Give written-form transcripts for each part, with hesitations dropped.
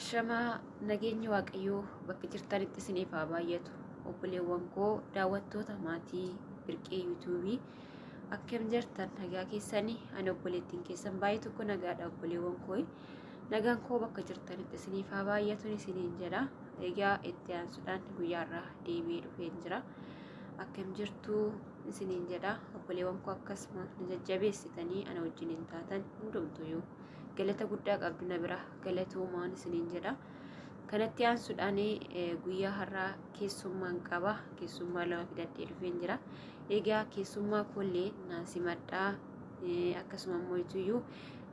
Ashamaa nageenyi waaqayyoo bakka jirtanitti isiniif haa baay'atu. Obboleewwan koo daawwattoota maatii birqee yuutuubii akkam jirtan nagaa keessanii? Ani obboleettiin keessan baay'ee tokko nagaadha obboleewwan koo. Nagaan koo bakka jirtanitti isiniif haa baay'atu isiniin jedha. Egaa itti aansuudhaan guyyaarraa deebi'ee dhufeen jira. Akkam jirtu isiniin jedha. Obboleewwan koo akkasuma na jajjabeessitanii ana wajjin hin taatan hundumtuyyuu galata guddaa qabdu na bira galatoomaan isiniin jedha. Kanatti aansuudhaan guyyaa har'aa keessummaan qaba. Keessummaa lama fidadhee dhufeen jira. Egaa keessummaa koollee naasi madhaa akkasuma immoo iyyuu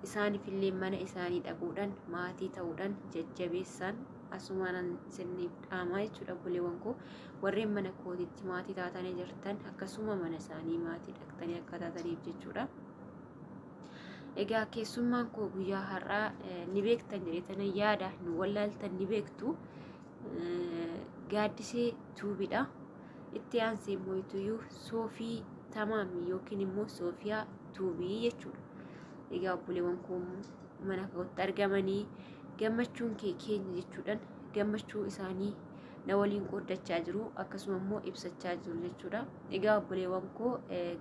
isaaniifillee mana isaanii dhaquudhaan maatii ta'uudhaan jajjabeessan asumaan isiniif dhaamaa jechuudha obboleewwan koo. Warreen mana kootitti maatii taatanii jirtan akkasuma mana isaanii maatii dhaqtanii akka taataniif jechuudha. Egaa keessummaan koo guyyaa har'aa ni beektan jedhetanii yaada nu wallaaltan ni beektu. Gaaddisee tuubidha. Itti aansee immoo iyyuu Soofii Tamaamii yookiin immoo Soofiyaa Tuubii jechuudha. Egaa obboleewwan koo mana kootti argamanii gammachuun keenya jechuudhaan gammachuu isaanii na waliin qooddachaa jiru akkasuma immoo ibsachaa jiru jechuudha. Egaa obboleewwan koo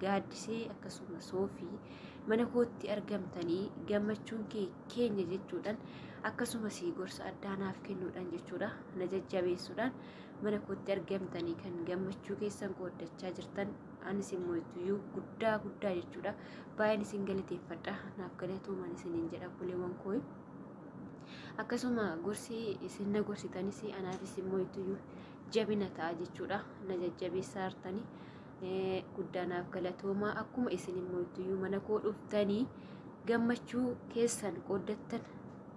Gaaddisee akkasuma Soofii mana kootti argamtanii gammachuun keenya jechuudhaan akkasumas gorsa addaa naaf kennuudhaan jechuudha na jajjabeessuudhaan mana kootti argamtanii kan gammachuu keessan qooddachaa jirtan anis immoo iyyuu guddaa jechuudha. Baay'een isin galateeffadha. Naaf galatoomaa isiniin jedha obboleewwan koo. Akkasuma gorsi isin na gorsitanis anaafis immoo iyyuu jabina ta'a jechuudha. Na jajjabeessaa jirtanii guddaa naaf galatoomaa. Akkuma isin immoo iyyuu mana koo dhuftanii gammachuu keessan qooddattan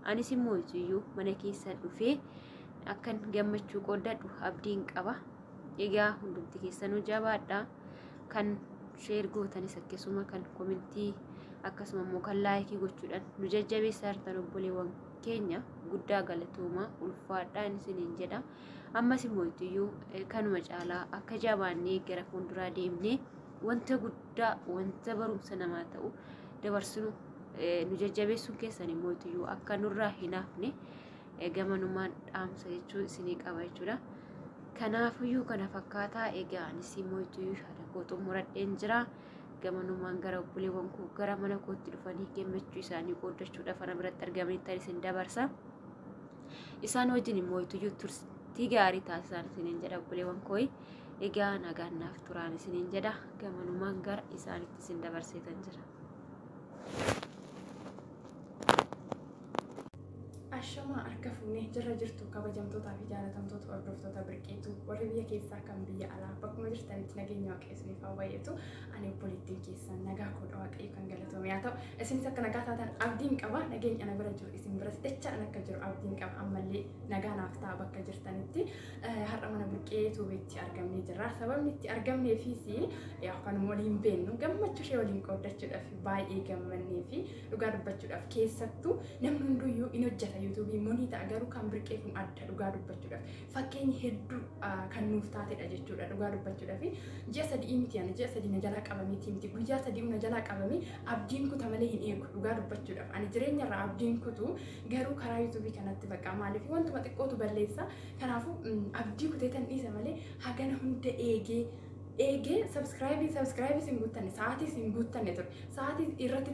anis immoo iyyuu mana keessan dhufee akkan gammachuu qooddadhu abdiin qaba. Egaa hundumti keessanuu jabaadha. Kan sheer gootanis akkasuma kan komentii akkasuma immoo kan laayikii gochuudhaan nu jajjabeessaa jirtan obboleewwan keenya guddaa galatoomaa ulfaadhaan isiniin jedha. Ammas immoo iyyuu kanuma caalaa akka jabaannee gara fuulduraa deemnee wanta guddaa wanta barumsa namaa ta'u dabarsinu nu jajjabeessuun keessan immoo iyyuu akka nurraa hin hafne gamanumaan dhaamsa jechuu isinii qaba jechuudha. Kanaafiyyuu kana fakkaataa egaa anis immoo iyyuu yaada koo xumuradheen jira. Gamanumaan gara obboleewwan koo gara mana kootti dhufanii gammachuu isaanii qooddachuudhaaf ana biratti argamanitti isin dabarsa. Isaan wajjin immoo iyyuu turtii gaarii taasisan isiniin jedha obboleewwan koo. Egaa nagaan naaf turaan isiniin jedha. Gamanumaan gara isaanitti isin dabarseetan jira. Ashamaa harka fuunee jirra jirtu kabajamtootaa fi jaalatamtoota hordoftoota birqeetu warri biyya keessaa kan biyya alaa bakkuma jirtanitti nageenya waaqayyo isiniif haa baay'atu. Ani obboleettiin keessan nagaa koodha waaqayyo kan galatoomu yaa ta'u isinis akka nagaa taatan abdiin qaba. Nageenya ana bira jiru isin biras dachaan akka jiru abdiin qaba. Ammallee nagaa naaf ta'a bakka jirtanitti. Har'a mana birqeetu beetti argamnee jirra. Sababni itti argamneefis kan waliin beennu gammachuu ishee waliin qooddachuudhaaf baay'ee gammannee fi dhugaa dubbachuudhaaf keessattuu namni hunduyyuu in hojjeta yuutuubii monii ta'a garuu kan birqee kun adda dhugaa dubbachuudhaaf fakkeenya hedduu kan nuuf taatedha jechuudha. Dhugaa dubbachuudhaaf ji'a sadii miti ani ji'a sadii na jalaa qabamee miti guyyaa sadii na jalaa qabamee abdiin kuta malee hin eegu dhugaa dubbachuudhaaf ani jireenya irraa abdiin kutu garuu karaa yuutuubii kanatti bakka maaliif wantuma xiqqootu balleessa. Kanaafuu abdii kuteetan dhiisa malee hagana hunda eegee subscribe sin guuttanne sa'aatii sin guuttanne ture. Sa'aatii irratti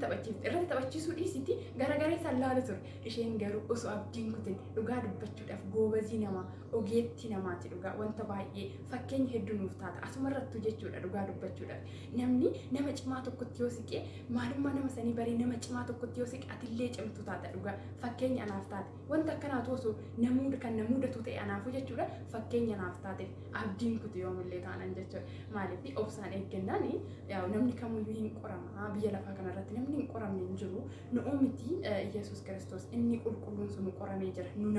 taphachiisuu dhiisiti garagaree san laalu ture. Isheen garuu osoo abdiin kutin dhugaa dubbachuudhaaf goobazii namaa ogeetti namaati dhugaa wanta baay'ee fakkeenya hedduu nuuf taata asumarrattu jechuudha. Dhugaa dubbachuudhaaf namni nama cimaa tokkotti yoo siqee maalummaa nama sanii baree nama cimaa tokkotti yoo siqe atillee cimtu taata dhugaa fakkeenya anaaf taate wanta akkanaatu osoo kan namuudatu ta'e anaafu jechuudha. Fakkeenya anaaf taate abdiin kutu yoomillee taanan jechuudha. Maaliif obsaan eeggannaan namni kamiyyuu hin qorama. Biyya lafaa kanarratti namni hin qoramne hin jiru. Nu miti Yesuus Kiristoos inni qulqulluun sun qoramee jira. Nu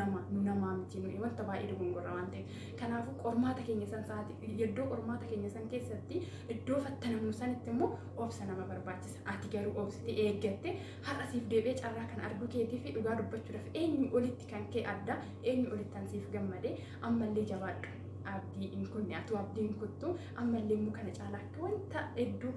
namaa miti nu wanta baay'ee dogongorra waan ta'eef. Kanaafuu qormaata keenya san sa'aatii iddoo qormaata keenya san keessatti iddoo fattanamnu sanitti immoo obsa nama barbaachisa. Ati garuu obsitee eeggatte har'a siif deebi'ee carraa kan argu keetii fi dhugaa dubbachuudhaaf eenyu olitti kan kee adda eenyu olitti ansiif gammadee ammallee jabaadhu. Abdii in kunne atu abdiin kuttu ammallee immoo kana caalaa akka wanta hedduu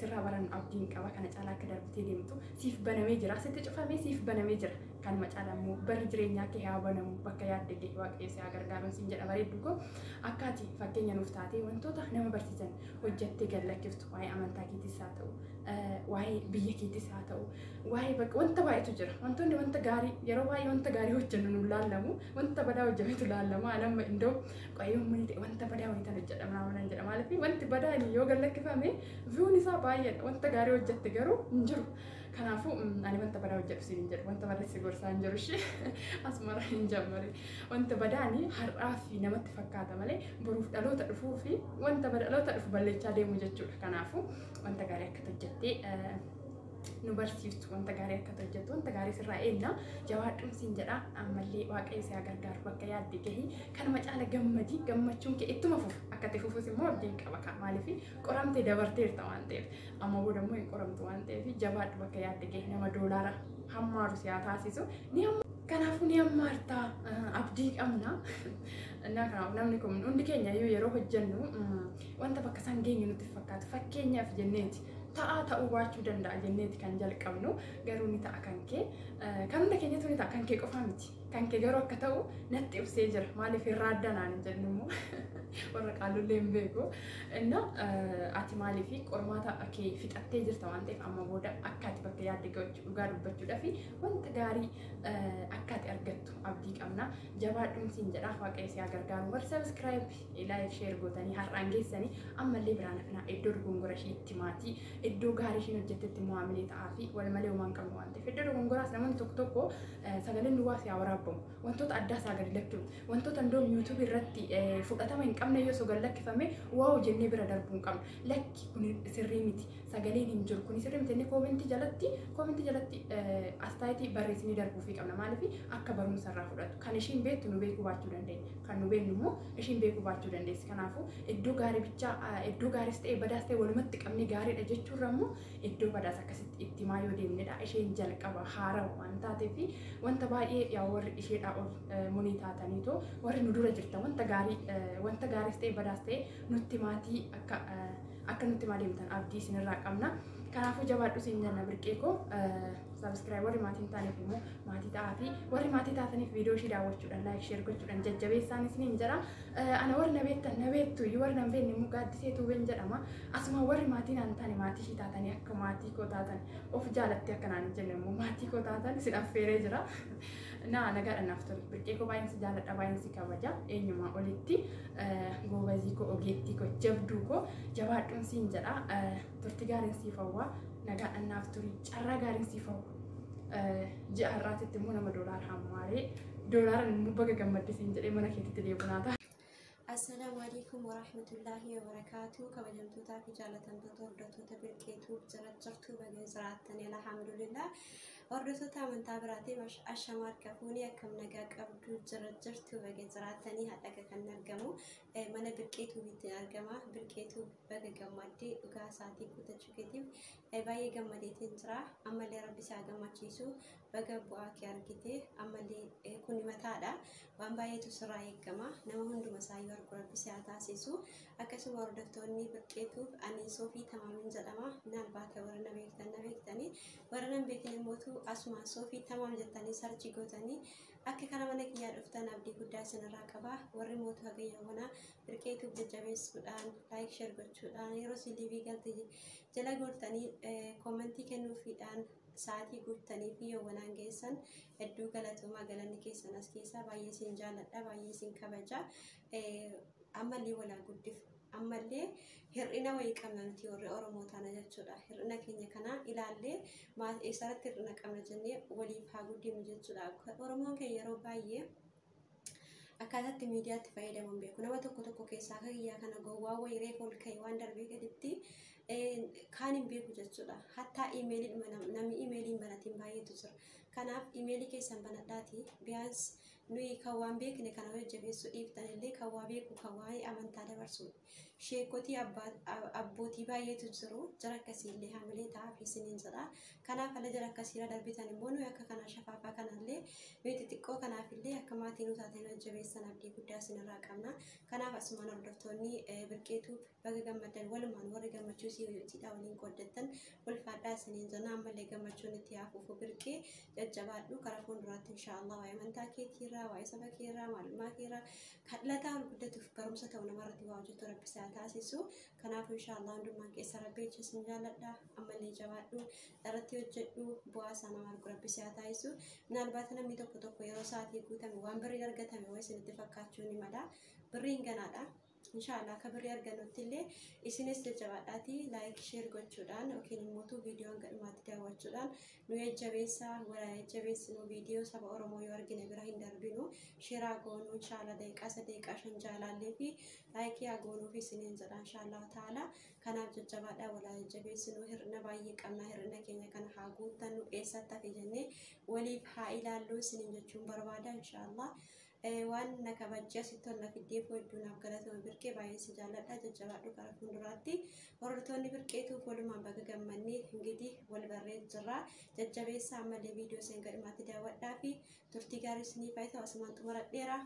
sirraa baran abdiin qaba kana caalaa akka darbitee deemtu siif banamee jira sitti cufamee siif banamee jira kan macaalamuu barri jireenyaa kee haa banamu bakka yaadde kee waaqayyo si haa gargaaru siin jedha bareeddu koo akkaati fakkeenya nuuf taatee wantoota nama barsiisan hojjettee gallakkiftu waa'ee amantaa keetis haa ta'u waa'ee biyya keetis haa ta'u waa'ee bakka wanta baay'eetu jira wantoonni wanta gaarii yeroo baay'ee wanta gaarii hojjennu nu laallamu wanta badaa hojjemetu laallama anamma indoo qoyyoo muni wanta badaa wayitan hojjedhamna malan jedha maaliif wanti badaan yoo gallakkifame viyuun isaa baay'eedha wanta gaarii hojjette garuu hin jiru kanaafuu ani wanta badaa hojjedhu siin hin jedhu wanta badaa si gorsaa hin jiru ishee asmara hin jammare wanta badaanii har'aa fi namatti fakkaata malee boruuf dhaloota dhufuu fi wanta dhaloota dhufu balleechaa deemu jechuudha kanaafuu wanta gaarii akka hojjettee nu barsiiftu wanta gaarii akka hojjettu wanta gaarii sirraa eenna jawaadhuun siin jedha ammallee waaqayyo si haa gargaaru bakka yaadde gahii kanuma caala gammadii gammachuun kee ittuma fufu akka itti fufus immoo abdiin qaba kan maaliif qoramtee dabarteerta waan ta'eef amma booda immoo hin qoramtu waan ta'eef jabaadhu bakka yaadde gahii nama doolaara hammaaru si haa taasisu ni kanaafuu ni hammaartaa abdii qabna kanaaf namni kun hundi keenya yeroo hojjennu wanta bakka isaan geenye nutti fakkaatu fakkeenyaaf jenneeti ta'uu baachuu danda'a jenneeti kan jalqabnu garuu ni ta'a kan kee kan hunda keenyatu ni ta'a kan kee qofaa miti kan kee garuu akka ta'u natti ibsee jira maaliif irraa addanaan hin jennu immoo warra qaalollee hin beeku inna ati maaliif qormaata kee fixattee jirta waan ta'eef amma booda akka ati bakka yaadde dhugaa dubbachuudhaa fi wanta gaarii akka ati argattu abdii qabna jabaadhuun siin jedha waaqayyo si haa gargaaru warri sabiskiraayib laayik sheer gootanii har'aan geessanii ammallee biraan hafnaa iddoo dogongora ishiitti maatii iddoo gaarii ishiin hojjettetti mu'aamilee ta'aa fi wal malee uumaan qabnu waan ta'eef iddoo dogongoraas namoonni tokko sagaleen duwwaa si haa waraabbamu wantoota addaa isaa gadi lakkifamu wantoota ndoo yuutuub irratti fudhatama hin qabne yoo sogal lakkifame waaw jennee bira darbuu hin qabnu lakki kun sirrii miti sagaleen hin jiru kun sirrii miti inni koomentii jalatti astaayitii barreessinii darbuu fi qabna maaliif akka barumsa irraa fudhatu kan ishiin beektu nu beekuu baachuu dandeenya kan nu beeknu immoo ishiin beekuu baachuu dandeessi kanaafuu iddoo gaarii bichaa iddoo gaariis ta'e badaas ta'e walumatti qabne gaariidha jechuurra immoo iddoo badaas akkasitti itti maa yoo deemnedha isheen jalqaba haarawa waan taateef wanta baay'ee yaa warri isheedhaa ol munii taataniitoo warri nu dura jirta wanta gaariis ta'e badaas ta'e nutti maatii akka nutti maa deemtan abdii isinirraa qabna kanaafuu jabaadhu siin jenna birqee koo subscribe warri maatiin taaniif immoo maatii ta'aa fi warri maatii taataniif viidiyoo ishii daawwachuudhaan laayik sheer gochuudhaan jajjabeessaan isiniin jedha ana warri na beektan na beektu warri na beekne immoo gaaddisee tuubeen jedhama asuma warri maatii naan taane maatii ishii taatanii akka maatii koo taatan of jaalattee akka naan jenne immoo maatii koo taatan isin affeeree jira nagaadhaan naaf tole birqee koo baay'een si jaaladha baay'een si kabaja eenyumaa olitti goobazii koo ogeettii koo jabduu koo jabaadhuun siin jedha turtii gaariin siif hawwaa nagaadhaan naaf turi carraa gaariin siif hawwa ji'a har'aatitti immoo nama doolaara hammaaree doolaara immoo baga gammaddisiin jedhee mana keetitti deebunaata. Assalamu alaikum warahmatullahi wabarakatuh. Kabajamtootaa fi jaalatamtoota hordoftoota birqeetuu jirtu baga jiraattan alhamdulillah. Hordoftoota amantaa biraatiin ashamaar kafuuni akkam nagaa qabdu jirtu baga jiraatanii haadha kan argamu mana birqeetuu bitti argama birqeetuu baga gammaddee dhugaa isaatii guutachuu keetiif baay'ee gammadeetiin jira ammallee rabbi isaa gammachiisu baga bu'aa kee argite ammallee kun mataadha waan baay'eetu sirraa eegama nama hunduma isaayyuu argu rabbi isaa taasisu akkasuma hordoftoonni birqeetuuf ani Soofii Tamaamin jedhama nalbaata warra na beektanii warra nan beekan immoo asuma Soofii Tamaam jettanii sarchi gootanii akka kana mana kiyyaa dhuftan abdii guddaa isinirraa qaba warri mootu hagayyaawwana birqeetuuf jajjabeessuudhaan laayik sheer gochuudhaan yeroo liivii galte jala gootanii koomentii kennuufiidhaan sa'aatii guuttanii fi yawwanaan geessan hedduu galatoomaa galanni keessan as keessaa baay'ee isin jaalladha baay'ee isin kabaja ammallee walaa guddif ammallee hir'ina wayii qabna nuti warri Oromoo taana jechuudha hir'ina keenya kana ilaallee eessarratti hir'ina qabna jennee waliif haa guddifnu jechuudha Oromoon keenya yeroo baay'ee akkaataatti miidiyaatti fayyadamuun beeku nama tokko keessaa kiyyaa kana gowwaa wayii reefu ol ka'e waan darbee gaditti kaan hin beeku jechuudha hattaa iimeeliin namni iimeeliin banatiin baay'eetu jira kanaaf iimeelii keessan banadhaati biyaans nuyi kawaan beekne kana hojjebeessu dhiiftan illee kawaa beeku kawaa amantaa dabarsu sheekoti abbootii baay'eetu jiru jara akkasii illee hamilee ta'aa fi isiniin jedha kanaaf ala jara akkasiirra darbitan immoo nuyi akka kana shafaafaa kanallee nuyi xixiqqoo kanaaf illee akka maatii nu taateen hojjebeessan abdii guddaa isinirraa qabna kanaaf asumaan hordoftoonni birqeetu baga gammadan walumaan warri gammachuu siidhaa waliin qooddattan ulfaadhaa isiniin jenna ammallee gammachuun itti haafuuf birqee jajjabaadhu karaa fuulduraatti inshaallah waa'ee amantaa keetiirraa waa'ee saba keerraa maalummaa keerraa kadhataa guddatuuf barumsa ta'u namarratti waa hojjetu rabbisaa taasisu kanaaf inshaallah hundumaan keessa rabbi isin jaalladha ammallee jabaadhu irratti hojjedhu bu'aa isaa nama argu rabbisaa taasisu minaalbaata namni tokko yeroo sa'aatii guutame waan birrii argatame waa isinitti fakkaachuu ni mala birriin ganaadha inshaallah kabirri argannutti illee isinis jajjabaadhaati laayik sheer gochuudhaan yookiin immoo viidiyoon gadhumaatti daawwachuudhaan nu jajjabeessinu viidiyoo saba Oromoo yoo argine bira hin darbinu sheeraa goonuu inshaallah daqiiqaa 5 jaalaallee fi laayikii goonuu fi isiniin jedha inshaallah taala kanaaf jajjabaadhaa walaa jajjabeessinu hir'ina baay'ee qabna hir'ina keenya kana haa guuttannu eessatti hafe jennee waliif haa ilaallu isiniin jechuun barbaada inshaallah waan nakabajja sitonna fiddeef hedduunaaf galatama birqee baay'ee si jaalladha jajjabaadhu karaa fuulduraatti hordoftoonni birqeetuuf walumaan baga gammannee ingidihi wal barree jirra jajjabeessaa ammallee viidiyoo seen gadhumaatti daawwadhaa fi turtii gaarii isiniif haa ta'u asumaan xumuradheera.